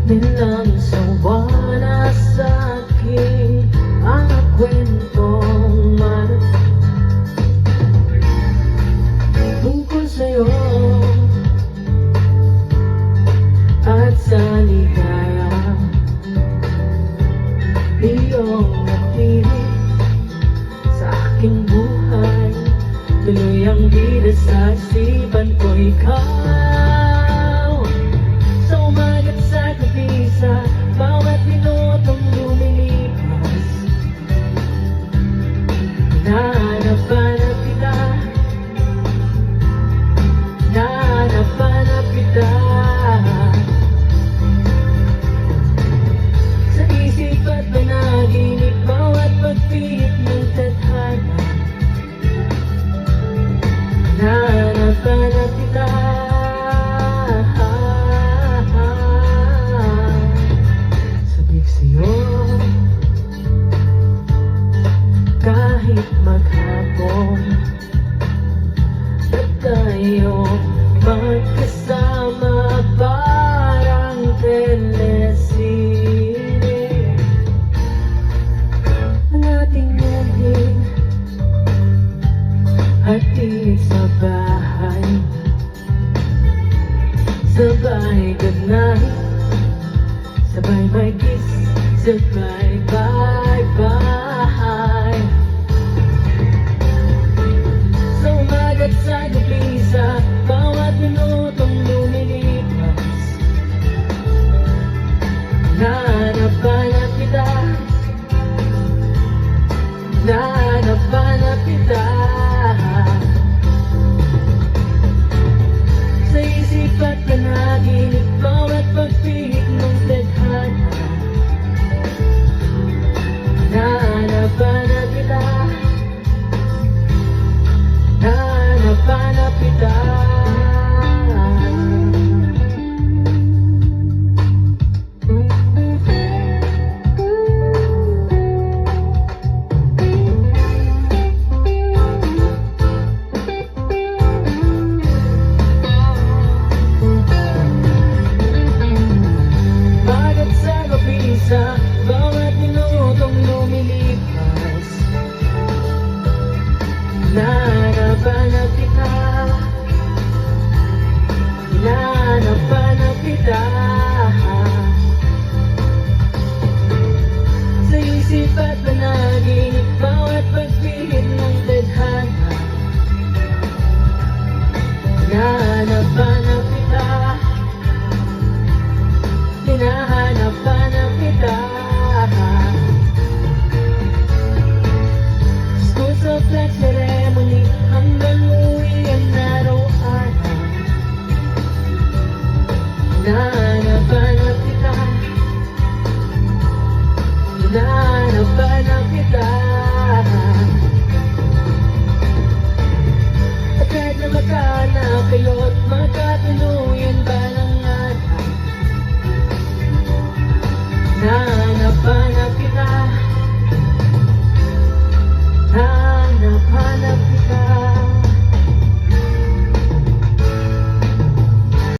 nilang sawana sa aking mga kwentong tungkol sa'yo at sa ligaya iyong napilit sa aking buhay. Tuloy ang bida sa isipan ko, ikaw. Sa umaga't sa gabi, sa bawat minutong lumilipas, hinahanap-hanap kita, hinahanap-hanap kita. Sa isip at panaginip, bawat pagpilit ng tadhana, hinahanap-hanap kita. Sabik sa'yo kahit maghapon at tayo magkasama parang telesine. Ang ating ending hatid sa bahay, sabay goodnight, sabay may kiss, sabay bye-bye. Sa umaga't sa gabi, sa bawat minutong lumilipas, hinahanap-hanap kita, hinahanap-hanap kita. Sa isip at panaginip, bawat pagpilit ng tadhana, hinahanap-hanap kita, hinahanap-hanap kita. Sa bawat minutong lumilipas, hinahanap-hanap kita, hinahanap-hanap kita. Sa isip at panaginip, bawat pagpilit ng tadhana, hinahanap-hanap kita, hinahanap-hanap kita. School sa flag ceremony hanggang uwi ang araw-araw, hinahanap-hanap kita, hinahanap-hanap kita. At kahit na magkahanap kayo't